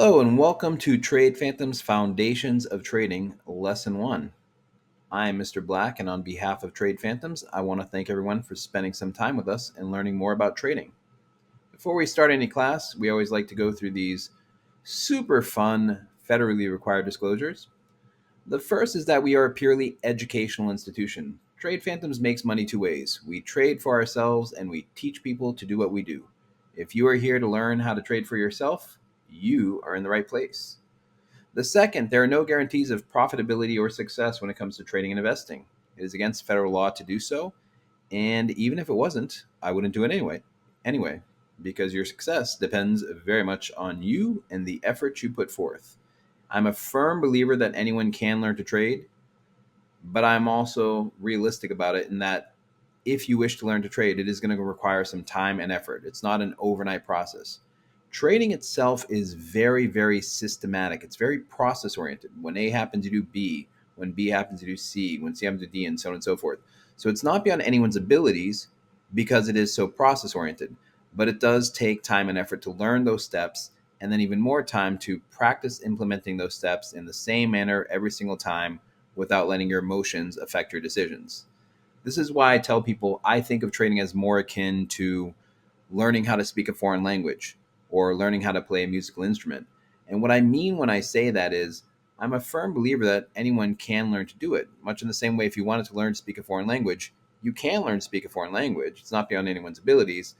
Hello and welcome to Trade Phantoms Foundations of Trading, Lesson 1. I am Mr. Black, and on behalf of Trade Phantoms, I want to thank everyone for spending some time with us and learning more about trading. Before we start any class, we always like to go through these super fun, federally required disclosures. The first is that we are a purely educational institution. Trade Phantoms makes money two ways. We trade for ourselves and we teach people to do what we do. If you are here to learn how to trade for yourself, you are in the right place. The second, there are no guarantees of profitability or success when it comes to trading and investing. It is against federal law to do so, and even if it wasn't, I wouldn't do it anyway, because your success depends very much on you and the effort you put forth. I'm a firm believer that anyone can learn to trade, but I'm also realistic about it in that if you wish to learn to trade, it is going to require some time and effort. It's not an overnight process. Trading itself is very, very systematic. It's very process oriented. When A happens to do B, when B happens to do C, when C happens to D, and so on and so forth. So it's not beyond anyone's abilities because it is so process oriented, but it does take time and effort to learn those steps, and then even more time to practice implementing those steps in the same manner every single time without letting your emotions affect your decisions. This is why I tell people I think of trading as more akin to learning how to speak a foreign language or learning how to play a musical instrument. And what I mean when I say that is I'm a firm believer that anyone can learn to do it. Much in the same way, if you wanted to learn to speak a foreign language, you can learn to speak a foreign language. It's not beyond anyone's abilities.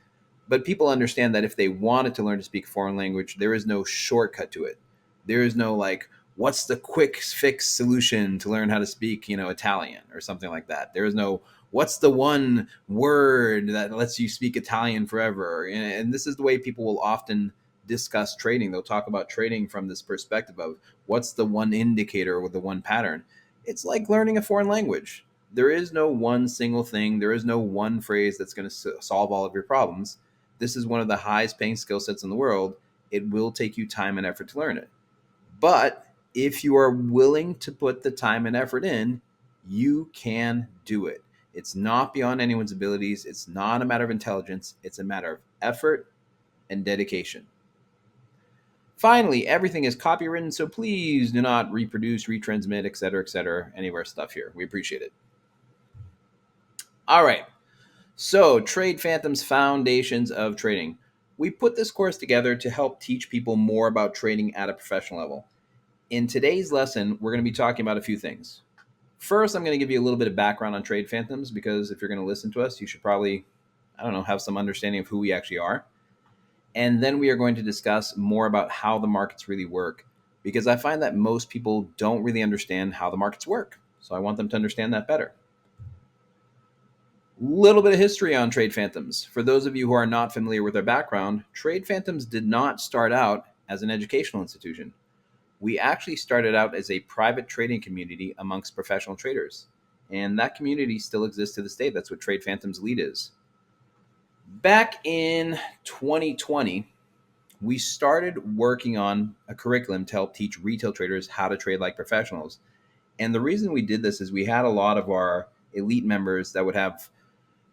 But people understand that if they wanted to learn to speak a foreign language, there is no shortcut to it. There is no like, what's the quick fix solution to learn how to speak, Italian or something like that. There is no what's the one word that lets you speak Italian forever. And this is the way people will often discuss trading. They'll talk about trading from this perspective of what's the one indicator or the one pattern. It's like learning a foreign language. There is no one single thing. There is no one phrase that's going to solve all of your problems. This is one of the highest paying skill sets in the world. It will take you time and effort to learn it. But if you are willing to put the time and effort in, you can do it. It's not beyond anyone's abilities. It's not a matter of intelligence. It's a matter of effort and dedication. Finally, everything is copywritten, so please do not reproduce, retransmit, etc., any of our stuff here. We appreciate it. All right. So, Trade Phantoms Foundations of Trading. We put this course together to help teach people more about trading at a professional level. In today's lesson, we're going to be talking about a few things. First, I'm going to give you a little bit of background on Trade Phantoms because if you're going to listen to us, you should probably, have some understanding of who we actually are. And then we are going to discuss more about how the markets really work because I find that most people don't really understand how the markets work. So I want them to understand that better. Little bit of history on Trade Phantoms. For those of you who are not familiar with our background, Trade Phantoms did not start out as an educational institution. We actually started out as a private trading community amongst professional traders. And that community still exists to this day. That's what Trade Phantoms Lead is. Back in 2020, we started working on a curriculum to help teach retail traders how to trade like professionals. And the reason we did this is we had a lot of our elite members that would have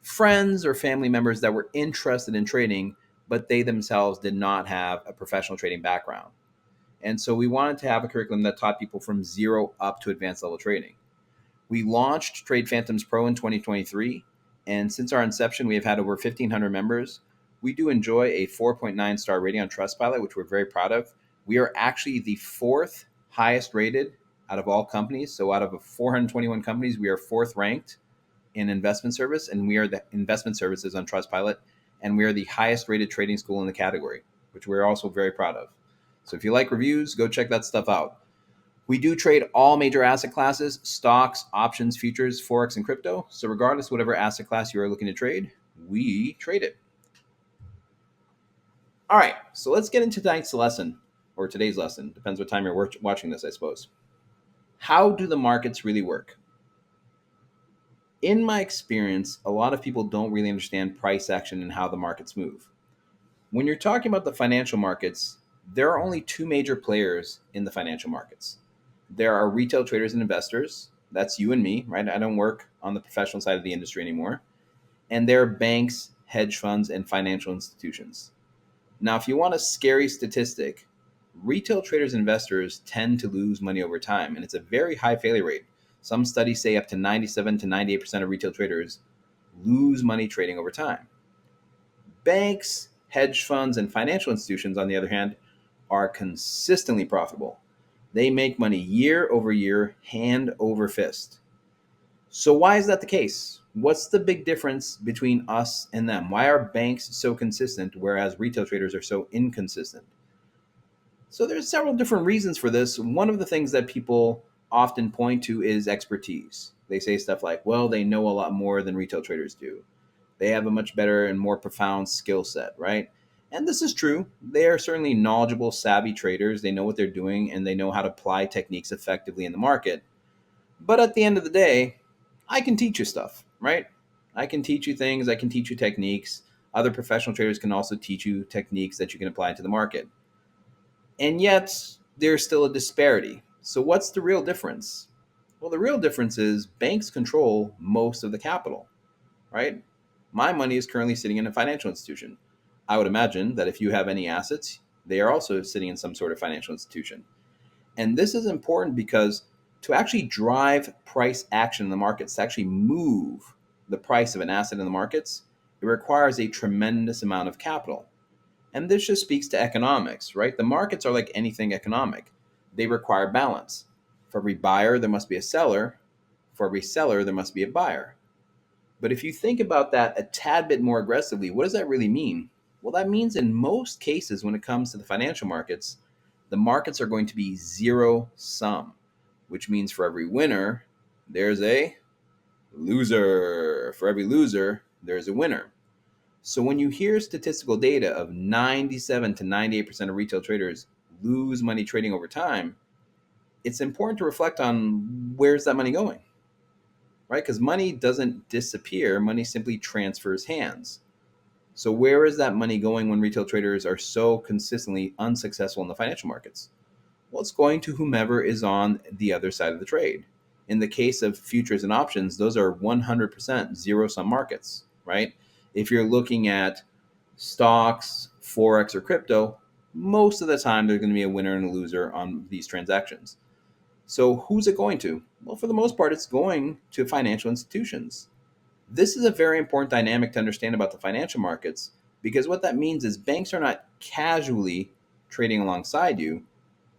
friends or family members that were interested in trading, but they themselves did not have a professional trading background. And so we wanted to have a curriculum that taught people from zero up to advanced level trading. We launched Trade Phantoms Pro in 2023. And since our inception, we have had over 1,500 members. We do enjoy a 4.9 star rating on Trustpilot, which we're very proud of. We are actually the fourth highest rated out of all companies. So out of 421 companies, we are fourth ranked in investment service, and we are the investment services on Trustpilot. And we are the highest rated trading school in the category, which we're also very proud of. So if you like reviews, go check that stuff out. We do trade all major asset classes: stocks, options, futures, forex, and crypto. So regardless, whatever asset class you are looking to trade, we trade it. All right, so let's get into tonight's lesson, or today's lesson. Depends what time you're watching this, I suppose. How do the markets really work? In my experience, a lot of people don't really understand price action and how the markets move. When you're talking about the financial markets, there are only two major players in the financial markets. There are retail traders and investors. That's you and me, right? I don't work on the professional side of the industry anymore. And there are banks, hedge funds, and financial institutions. Now, if you want a scary statistic, retail traders and investors tend to lose money over time, and it's a very high failure rate. Some studies say up to 97 to 98% of retail traders lose money trading over time. Banks, hedge funds, and financial institutions, on the other hand, are consistently profitable. They make money year over year, hand over fist. So, why is that the case? What's the big difference between us and them? Why are banks so consistent, whereas retail traders are so inconsistent? So, there's several different reasons for this. One of the things that people often point to is expertise. They say stuff like, well, they know a lot more than retail traders do. They have a much better and more profound skill set, right? And this is true. They are certainly knowledgeable, savvy traders. They know what they're doing and they know how to apply techniques effectively in the market. But at the end of the day, I can teach you stuff, right? I can teach you things, I can teach you techniques. Other professional traders can also teach you techniques that you can apply to the market. And yet, there's still a disparity. So, what's the real difference? Well, the real difference is banks control most of the capital, right? My money is currently sitting in a financial institution. I would imagine that if you have any assets, they are also sitting in some sort of financial institution. And this is important because to actually drive price action in the markets, to actually move the price of an asset in the markets, it requires a tremendous amount of capital. And this just speaks to economics, right? The markets are like anything economic. They require balance. For every buyer, there must be a seller. For every seller, there must be a buyer. But if you think about that a tad bit more aggressively, what does that really mean? Well, that means in most cases, when it comes to the financial markets, the markets are going to be zero sum, which means for every winner, there's a loser. For every loser, there's a winner. So when you hear statistical data of 97 to 98% of retail traders lose money trading over time, it's important to reflect on where's that money going, right? Because money doesn't disappear, money simply transfers hands. So where is that money going when retail traders are so consistently unsuccessful in the financial markets? Well, it's going to whomever is on the other side of the trade. In the case of futures and options, those are 100% zero sum markets, right? If you're looking at stocks, forex, or crypto, most of the time there's going to be a winner and a loser on these transactions. So who's it going to? Well, for the most part, it's going to financial institutions. This is a very important dynamic to understand about the financial markets because what that means is banks are not casually trading alongside you,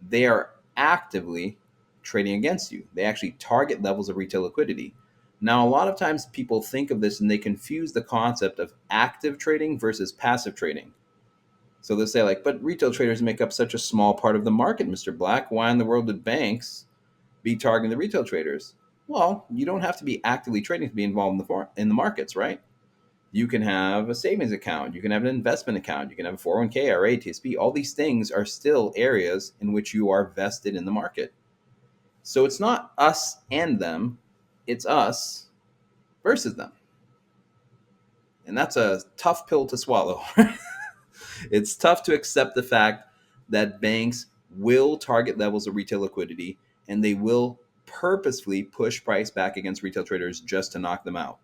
they are actively trading against you. They actually target levels of retail liquidity. Now, a lot of times people think of this and they confuse the concept of active trading versus passive trading. So they'll say, like, but retail traders make up such a small part of the market, Mr. Black. Why in the world would banks be targeting the retail traders? Well, you don't have to be actively trading to be involved in the markets, right? You can have a savings account, you can have an investment account, you can have a 401k, IRA, TSP. All these things are still areas in which you are vested in the market. So it's not us and them, it's us versus them. And that's a tough pill to swallow. It's tough to accept the fact that banks will target levels of retail liquidity and they will purposefully push price back against retail traders just to knock them out.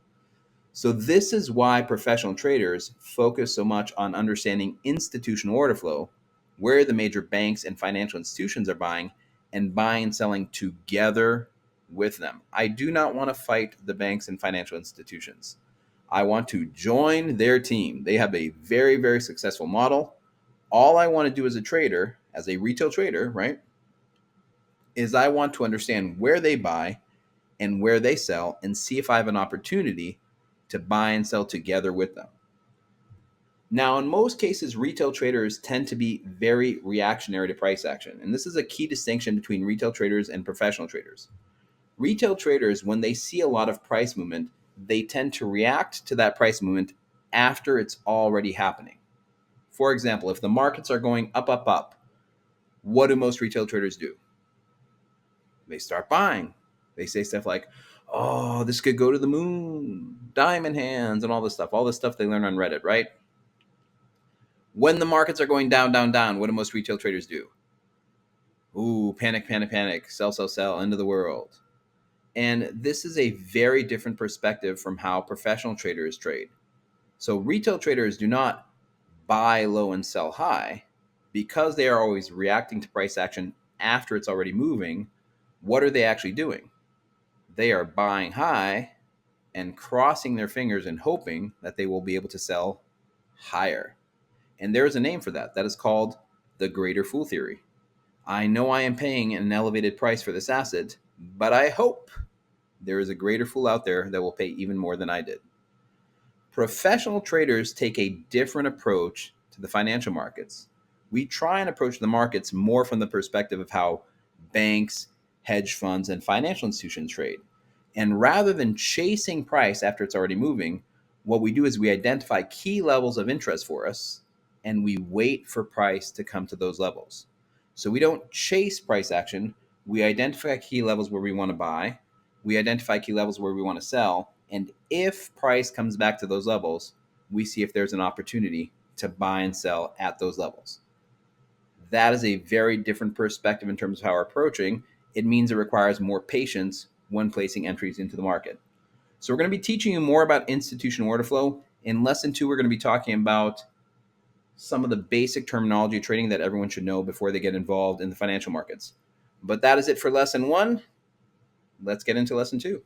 So this is why professional traders focus so much on understanding institutional order flow, where the major banks and financial institutions are buying, and buying and selling together with them. I do not want to fight the banks and financial institutions. I want to join their team. They have a very, very successful model. All I want to do as a trader, as a retail trader, right, is I want to understand where they buy and where they sell and see if I have an opportunity to buy and sell together with them. Now, in most cases, retail traders tend to be very reactionary to price action. And this is a key distinction between retail traders and professional traders. Retail traders, when they see a lot of price movement, they tend to react to that price movement after it's already happening. For example, if the markets are going up, up, up, what do most retail traders do? They start buying. They say stuff like, oh, this could go to the moon, diamond hands, and all this stuff they learn on Reddit, right? When the markets are going down, down, down, what do most retail traders do? Ooh, panic, panic, panic, sell, sell, sell, end of the world. And this is a very different perspective from how professional traders trade. So retail traders do not buy low and sell high because they are always reacting to price action after it's already moving, what are they actually doing? They are buying high and crossing their fingers and hoping that they will be able to sell higher. And there is a name for that. That is called the greater fool theory. I know I am paying an elevated price for this asset, but I hope there is a greater fool out there that will pay even more than I did. Professional traders take a different approach to the financial markets. We try and approach the markets more from the perspective of how banks, hedge funds, and financial institutions trade. And rather than chasing price after it's already moving, what we do is we identify key levels of interest for us and we wait for price to come to those levels. So we don't chase price action, we identify key levels where we want to buy, we identify key levels where we want to sell, and if price comes back to those levels, we see if there's an opportunity to buy and sell at those levels. That is a very different perspective in terms of how we're approaching. It means it requires more patience when placing entries into the market. So we're going to be teaching you more about institutional order flow. In lesson 2, we're going to be talking about some of the basic terminology of trading that everyone should know before they get involved in the financial markets. But that is it for lesson 1. Let's get into lesson 2.